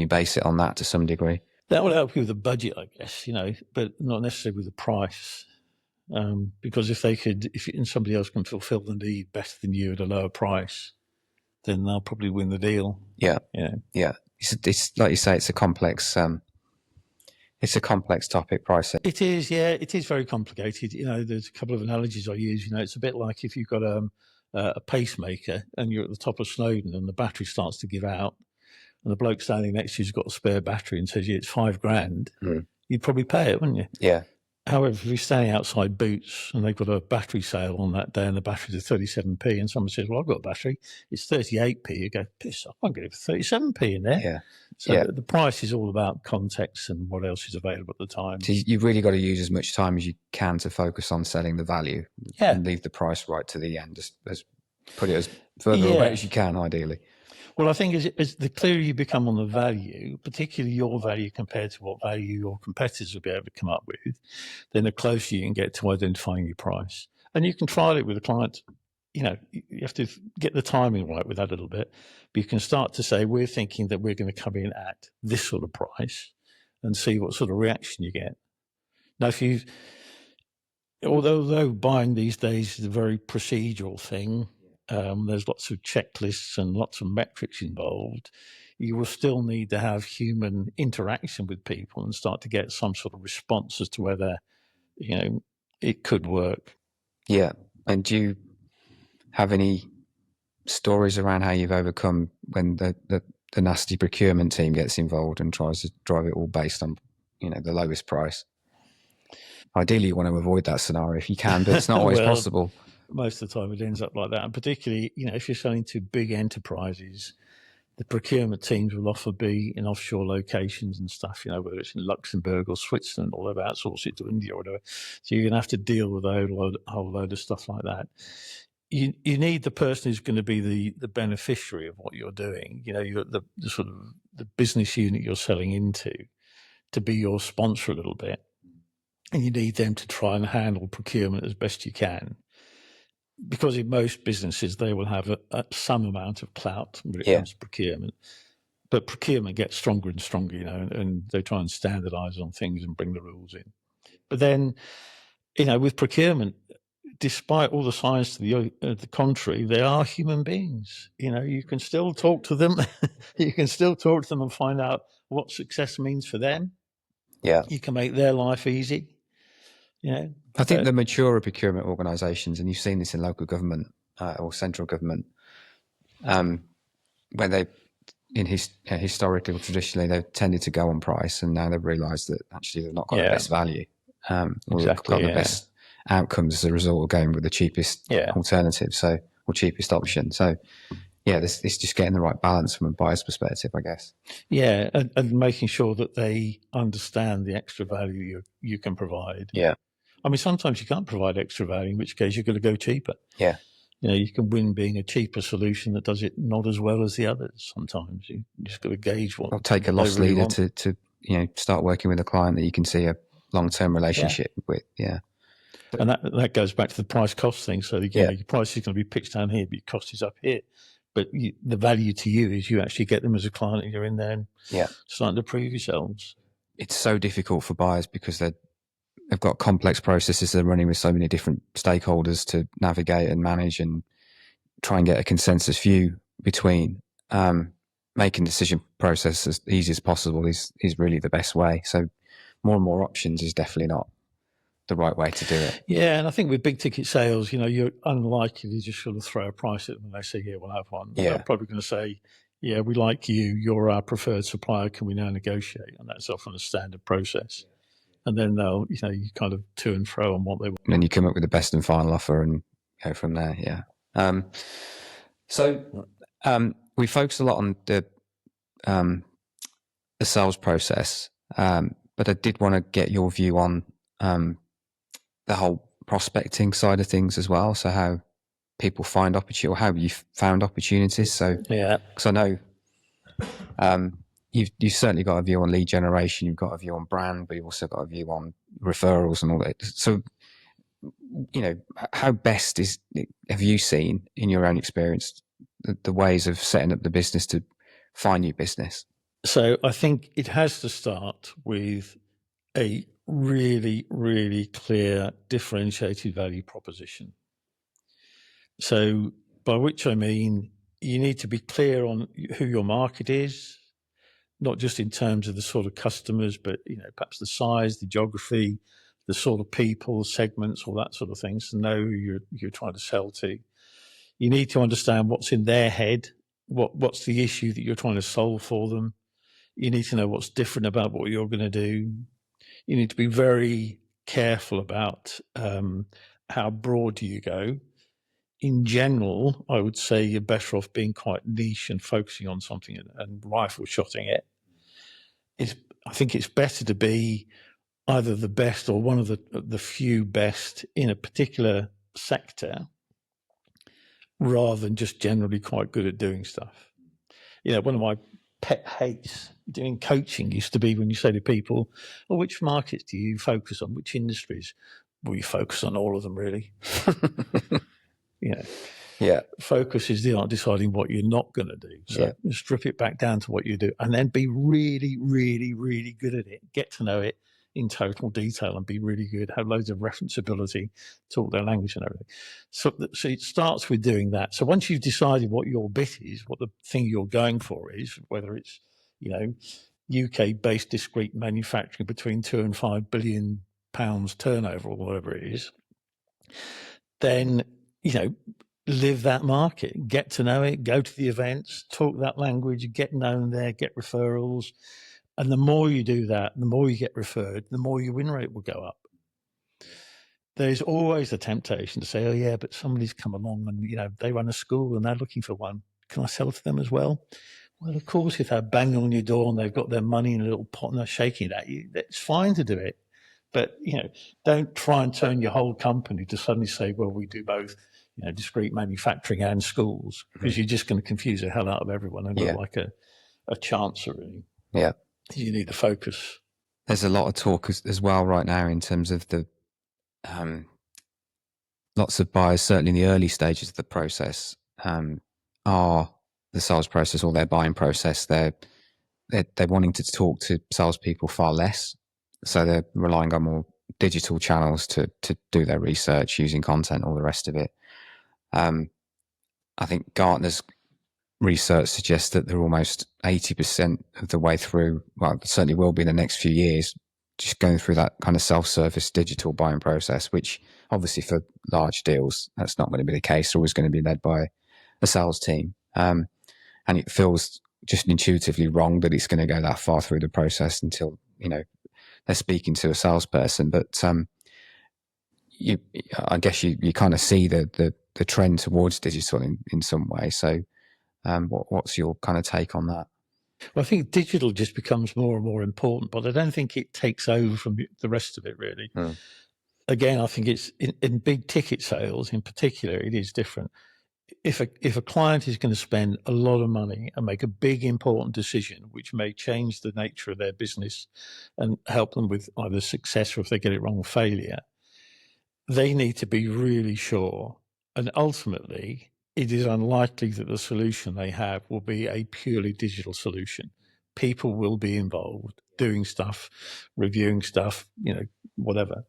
base it on that to some degree? That will help you with the budget, I guess, but not necessarily with the price. Because if somebody else can fulfill the need better than you at a lower price, then they'll probably win the deal. Yeah. Yeah. It's like you say, it's a complex topic, pricing. It is, yeah. It is very complicated. There's a couple of analogies I use. It's a bit like if you've got a pacemaker and you're at the top of Snowdon and the battery starts to give out, and the bloke standing next to you's got a spare battery and says, it's $5,000, you'd probably pay it, wouldn't you? Yeah. However, if you're standing outside Boots and they've got a battery sale on that day and the battery's at 37p and someone says, well, I've got a battery, it's 38p, you go, piss off, I'm getting 37p in there. Yeah. So the price is all about context and what else is available at the time. So you've really got to use as much time as you can to focus on selling the value and leave the price right to the end. Just put it as further away as you can, ideally. Well, I think as the clearer you become on the value, particularly your value compared to what value your competitors will be able to come up with, then the closer you can get to identifying your price. And you can trial it with a client. You have to get the timing right with that a little bit. But you can start to say, we're thinking that we're going to come in at this sort of price and see what sort of reaction you get. Now, although buying these days is a very procedural thing, there's lots of checklists and lots of metrics involved, you will still need to have human interaction with people and start to get some sort of response as to whether, it could work. Yeah. And do you have any stories around how you've overcome when the nasty procurement team gets involved and tries to drive it all based on, the lowest price? Ideally, you want to avoid that scenario if you can, but it's not always possible. Most of the time it ends up like that. And particularly, if you're selling to big enterprises, the procurement teams will often be in offshore locations and stuff, whether it's in Luxembourg or Switzerland, or they've outsourced it to India or whatever. So you're going to have to deal with a whole load of stuff like that. You need the person who's going to be the beneficiary of what you're doing, you're the sort of the business unit you're selling into, to be your sponsor a little bit. And you need them to try and handle procurement as best you can. Because in most businesses, they will have some amount of clout when it comes to procurement. But procurement gets stronger and stronger, and they try and standardize on things and bring the rules in. But then, with procurement, despite all the science to the contrary, they are human beings. You can still talk to them. You can still talk to them and find out what success means for them. Yeah. You can make their life easy. I think the maturer procurement organisations, and you've seen this in local government or central government, when they, historically or traditionally, they've tended to go on price, and now they've realised that actually they've not got the best value, or got the best outcomes as a result of going with the cheapest alternative, or cheapest option. So, it's just getting the right balance from a buyer's perspective, I guess. Yeah, and making sure that they understand the extra value you can provide. Yeah. I mean, sometimes you can't provide extra value, in which case you're going to go cheaper. Yeah. You can win being a cheaper solution that does it not as well as the others. Sometimes you just got to gauge what. Or take a loss leader to start working with a client that you can see a long-term relationship with. Yeah. And that goes back to the price cost thing. So your price is going to be pitched down here, but your cost is up here. But the value to you is you actually get them as a client, and you're in there and starting to prove yourselves. It's so difficult for buyers because they've got complex processes they're running with so many different stakeholders to navigate and manage and try and get a consensus view between. Making the decision process as easy as possible is really the best way. So more and more options is definitely not the right way to do it. Yeah, and I think with big ticket sales, you're unlikely to just sort of throw a price at them and they say, yeah, we'll have one. Yeah. They're probably going to say, yeah, we like you, you're our preferred supplier, can we now negotiate? And that's often a standard process. And then they'll, you kind of to and fro on what they want. And then you come up with the best and final offer and go from there, yeah. We focus a lot on the sales process, but I did want to get your view on the whole prospecting side of things as well. So how people find opportunity, or how you found opportunities. So because I know you've certainly got a view on lead generation, you've got a view on brand, but you've also got a view on referrals and all that. So how best have you seen in your own experience the ways of setting up the business to find new business? So I think it has to start with a really, really clear differentiated value proposition. So by which I mean, you need to be clear on who your market is, not just in terms of the sort of customers, but perhaps the size, the geography, the sort of people, segments, all that sort of things, to know who you're trying to sell to. You need to understand what's in their head, what's the issue that you're trying to solve for them. You need to know what's different about what you're going to do. You need to be very careful about how broad you go. In general, I would say you're better off being quite niche and focusing on something and rifle shotting it. I think it's better to be either the best or one of the few best in a particular sector, rather than just generally quite good at doing stuff. One of my pet hates doing coaching used to be when you say to people, well, which markets do you focus on? Which industries? Well, you focus on all of them, really. Focus is the art of deciding what you're not going to do. So strip it back down to what you do and then be really, really, really good at it. Get to know it. in total detail and be really good, have loads of referenceability, talk their language and everything. So it starts with doing that. So once you've decided what your bit is, what the thing you're going for is, whether it's, UK-based discrete manufacturing between 2 and 5 billion pounds turnover or whatever it is, then, live that market, get to know it, go to the events, talk that language, get known there, get referrals. And the more you do that, the more you get referred, the more your win rate will go up. There's always a temptation to say, oh yeah, but somebody's come along and, they run a school and they're looking for one. Can I sell to them as well? Well, of course, if they're banging on your door and they've got their money in a little pot and they're shaking it at you, it's fine to do it. But, don't try and turn your whole company to suddenly say, well, we do both, discrete manufacturing and schools, because you're just going to confuse the hell out of everyone and look like a chancer, really. Yeah. You need to focus. There's a lot of talk as well right now in terms of the lots of buyers, certainly in the early stages of the process, are the sales process or their buying process. They're wanting to talk to salespeople far less, so they're relying on more digital channels to do their research, using content, all the rest of it. I think Gartner's research suggests that they're almost 80% of the way through. Well, it certainly will be in the next few years, just going through that kind of self-service digital buying process, which obviously for large deals, that's not going to be the case. They're always going to be led by a sales team. And it feels just intuitively wrong that it's going to go that far through the process until, they're speaking to a salesperson. But I guess you kind of see the trend towards digital in some way. So what's your kind of take on that? Well, I think digital just becomes more and more important, but I don't think it takes over from the rest of it, really. Again, I think it's in big ticket sales in particular, it is different. If a client is going to spend a lot of money and make a big important decision, which may change the nature of their business and help them with either success or, if they get it wrong, failure, they need to be really sure. And ultimately, it is unlikely that the solution they have will be a purely digital solution. People will be involved, doing stuff, reviewing stuff, whatever.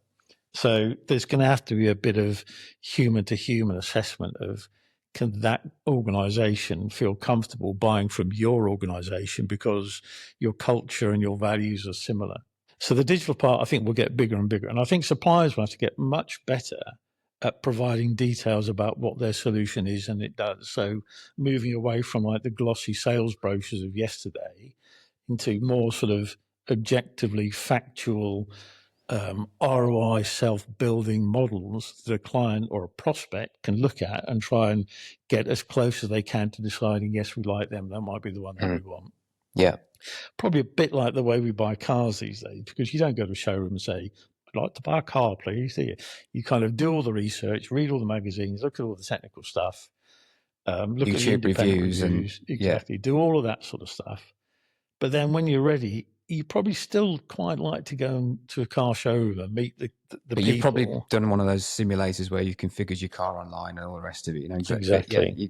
So there's going to have to be a bit of human-to-human assessment of, can that organization feel comfortable buying from your organization because your culture and your values are similar? So the digital part, I think, will get bigger and bigger. And I think suppliers will have to get much better at providing details about what their solution is, and it does. So moving away from like the glossy sales brochures of yesterday into more sort of objectively factual ROI self-building models that a client or a prospect can look at and try and get as close as they can to deciding, yes, we like them, that might be the one that we want. Yeah. Probably a bit like the way we buy cars these days, because you don't go to a showroom and say, I'd like to buy a car, please. You kind of do all the research, read all the magazines, look at all the technical stuff, look at the independent reviews. Exactly. Do all of that sort of stuff. But then when you're ready, you probably still quite like to go to a car showroom and meet the but people. You've probably done one of those simulators where you configured your car online and all the rest of it. Exactly. Yeah,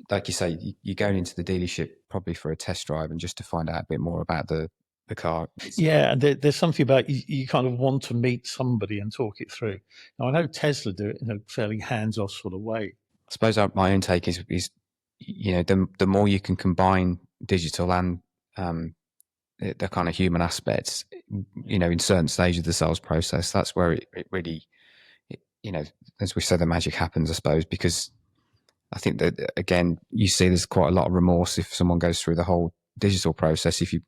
like you say, you're going into the dealership probably for a test drive and just to find out a bit more about the car. Yeah, and there's something about you kind of want to meet somebody and talk it through. Now, I know Tesla do it in a fairly hands-off sort of way. I suppose my own take is the more you can combine digital and the kind of human aspects, in certain stages of the sales process, that's where it really, as we say, the magic happens, I suppose, because I think that, again, you see there's quite a lot of remorse if someone goes through the whole digital process. If you're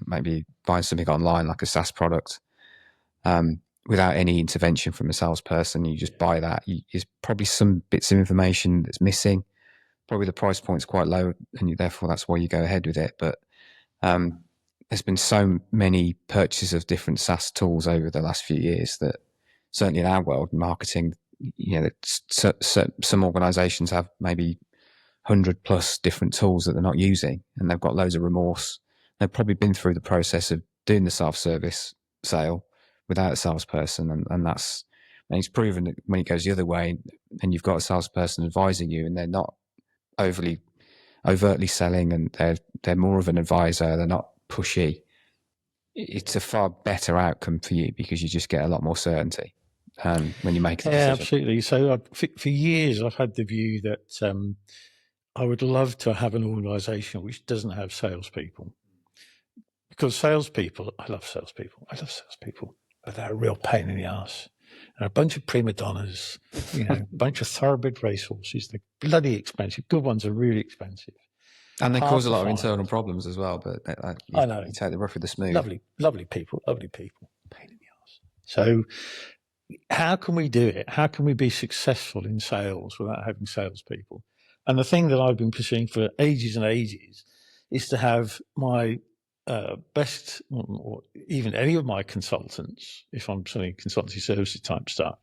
maybe buying something online, like a SaaS product, without any intervention from a salesperson, you just buy that. There's probably some bits of information that's missing. Probably the price point's quite low, and therefore that's why you go ahead with it. But there's been so many purchases of different SaaS tools over the last few years that certainly in our world, marketing, some organizations have maybe 100 plus different tools that they're not using, and they've got loads of remorse. They've probably been through the process of doing the self-service sale without a salesperson, and it's proven that when it goes the other way and you've got a salesperson advising you and they're not overtly selling, and they're more of an advisor, they're not pushy, it's a far better outcome for you because you just get a lot more certainty when you make a decision. Yeah, absolutely. So for years, I've had the view that I would love to have an organisation which doesn't have salespeople, because salespeople, I love salespeople, but they're a real pain in the ass. And a bunch of prima donnas, a bunch of thoroughbred racehorses. They're bloody expensive. Good ones are really expensive. And they cause a lot of internal problems as well, but I know. You take the rough with the smooth. Lovely people, pain in the ass. So how can we do it? How can we be successful in sales without having salespeople? And the thing that I've been pursuing for ages and ages is to have my best, or even any of my consultants, if I'm selling consultancy services type stuff,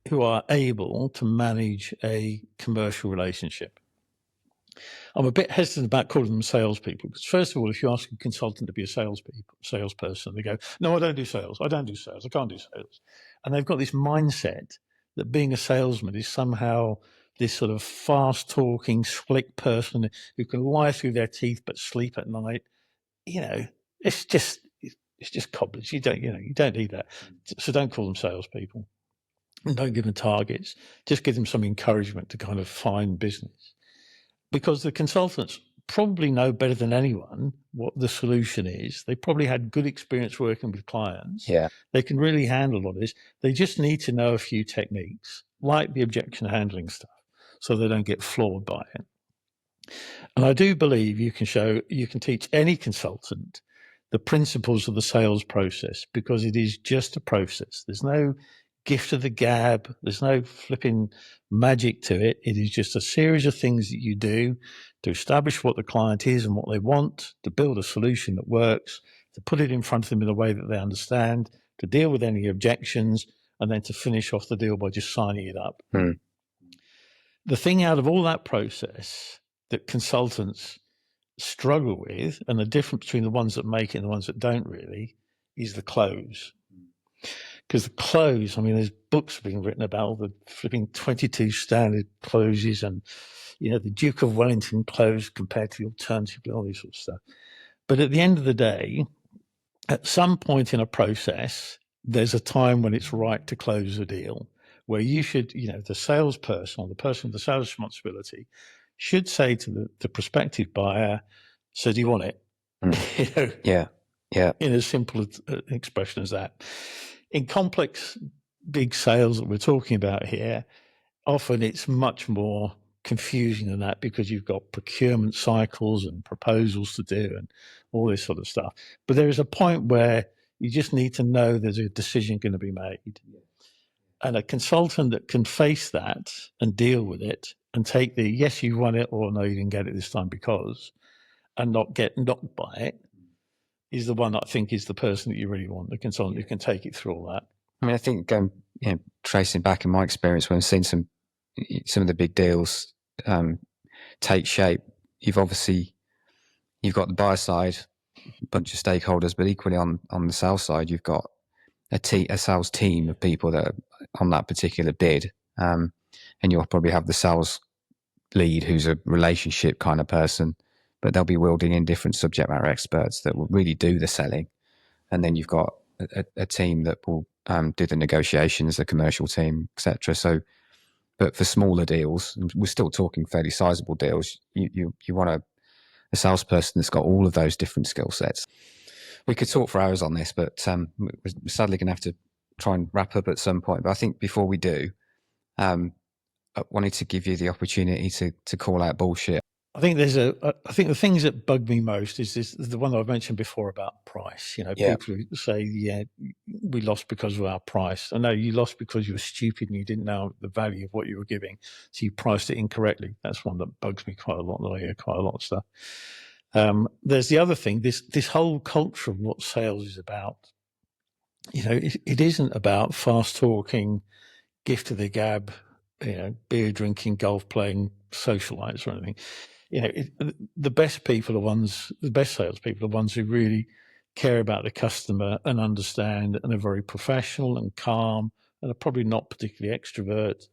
who are able to manage a commercial relationship. I'm a bit hesitant about calling them salespeople, because first of all, if you ask a consultant to be a salesperson, they go, no, I don't do sales. I can't do sales. And they've got this mindset that being a salesman is somehow this sort of fast talking, slick person who can lie through their teeth but sleep at night. It's just cobblers. You don't need that. So don't call them salespeople. And don't give them targets. Just give them some encouragement to kind of find business. Because the consultants probably know better than anyone what the solution is. They probably had good experience working with clients. Yeah. They can really handle all this. They just need to know a few techniques, like the objection handling stuff, so they don't get floored by it. And I do believe you can teach any consultant the principles of the sales process, because it is just a process. There's no gift of the gab. There's no flipping magic to it. It is just a series of things that you do to establish what the client is and what they want, to build a solution that works, to put it in front of them in a way that they understand, to deal with any objections, and then to finish off the deal by just signing it up. The thing out of all that process that consultants struggle with, and the difference between the ones that make it and the ones that don't really, is the close. Because the close, there's books being written about the flipping 22 standard closes and, the Duke of Wellington close compared to the alternative, all this sort of stuff. But at the end of the day, at some point in a process, there's a time when it's right to close a deal, where you should, the salesperson or the person with the sales responsibility should say to the prospective buyer, so do you want it? Yeah. In as simple an expression as that. In complex, big sales that we're talking about here, often it's much more confusing than that, because you've got procurement cycles and proposals to do and all this sort of stuff. But there is a point where you just need to know there's a decision going to be made. And a consultant that can face that and deal with it and take the yes, you won it, or no, you didn't get it this time because, and not get knocked by it, is the one that I think is the person that you really want, the consultant who can take it through all that. I think tracing back in my experience when I've seen some of the big deals take shape, you've got the buyer side, a bunch of stakeholders, but equally on the sales side, you've got a sales team of people that are on that particular bid, and you'll probably have the sales lead who's a relationship kind of person, but they'll be wielding in different subject matter experts that will really do the selling. And then you've got a team that will do the negotiations, the commercial team, etc. So, but for smaller deals, we're still talking fairly sizable deals, you want a salesperson that's got all of those different skill sets. We could talk for hours on this, but we're sadly going to have to try and wrap up at some point. But I think before we do, I wanted to give you the opportunity to call out bullshit. I think I think the things that bug me most is the one that I've mentioned before about price. People who say, we lost because of our price. I know you lost because you were stupid and you didn't know the value of what you were giving, so you priced it incorrectly. That's one that bugs me quite a lot. I hear quite a lot of stuff. There's the other thing, this whole culture of what sales is about. It isn't about fast talking, gift of the gab, beer drinking, golf playing, socialites or anything. The best people are the best salespeople are ones who really care about the customer and understand, and are very professional and calm, and are probably not particularly extrovert.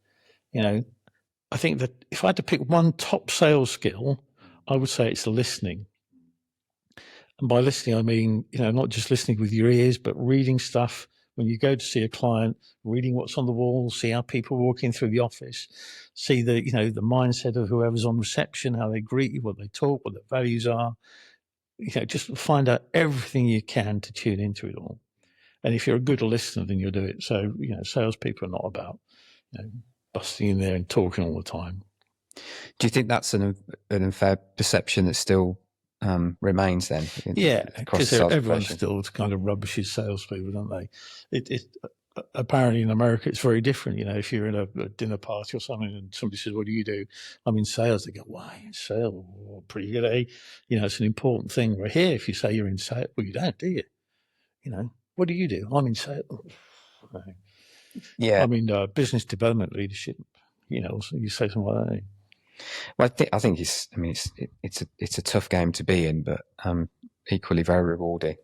I think that if I had to pick one top sales skill, I would say it's listening. And by listening, I mean, not just listening with your ears, but reading stuff. When you go to see a client, reading what's on the wall, see how people walk in through the office, see the mindset of whoever's on reception, how they greet you, what they talk, what their values are. Just find out everything you can to tune into it all. And if you're a good listener, then you'll do it. So, salespeople are not about busting in there and talking all the time. Do you think that's an unfair perception that still remains then? Yeah, because everyone still kind of rubbishes salespeople, don't they? Apparently in America it's very different. If you're in a dinner party or something and somebody says, "What do you do?" "I'm in sales." They go, "Why in sales? Oh, pretty good, eh?" It's an important thing. Where here, if you say you're in sales, well, you don't, do you? What do you do? "I'm in sales." Yeah, I'm in business development leadership. So you say something like that. Well, I think it's a tough game to be in, but equally very rewarding.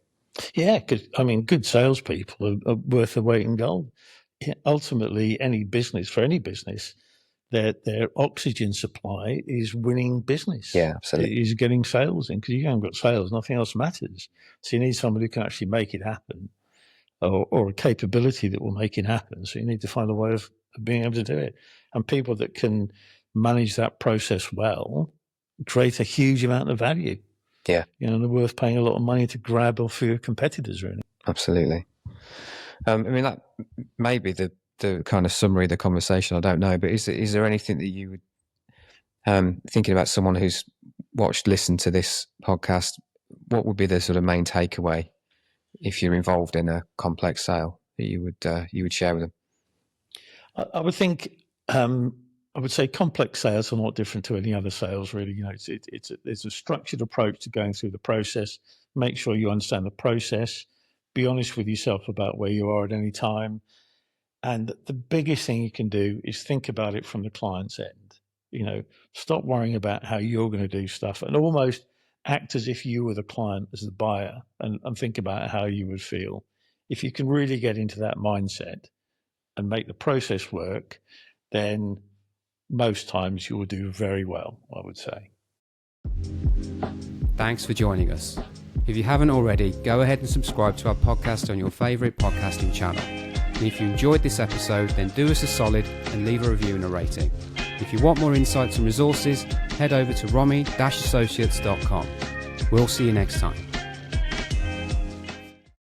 Yeah, because good salespeople are worth their weight in gold. Ultimately, for any business, their oxygen supply is winning business. Yeah, absolutely. It is getting sales in, because you haven't got sales, nothing else matters. So you need somebody who can actually make it happen, or a capability that will make it happen. So you need to find a way of being able to do it. And people that can manage that process well create a huge amount of value. Yeah. They're worth paying a lot of money to grab off your competitors, really. Absolutely. That may be the kind of summary of the conversation. I don't know, but is there anything that you would, thinking about someone who's listened to this podcast, what would be the sort of main takeaway if you're involved in a complex sale that you would share with them? I would think, I would say complex sales are not different to any other sales, really. It's a structured approach to going through the process. Make sure you understand the process. Be honest with yourself about where you are at any time. And the biggest thing you can do is think about it from the client's end. Stop worrying about how you're going to do stuff, and almost act as if you were the client, as the buyer, and think about how you would feel. If you can really get into that mindset and make the process work, then most times you will do very well, I would say. Thanks for joining us. If you haven't already, go ahead and subscribe to our podcast on your favourite podcasting channel. And if you enjoyed this episode, then do us a solid and leave a review and a rating. If you want more insights and resources, head over to romy-associates.com. We'll see you next time.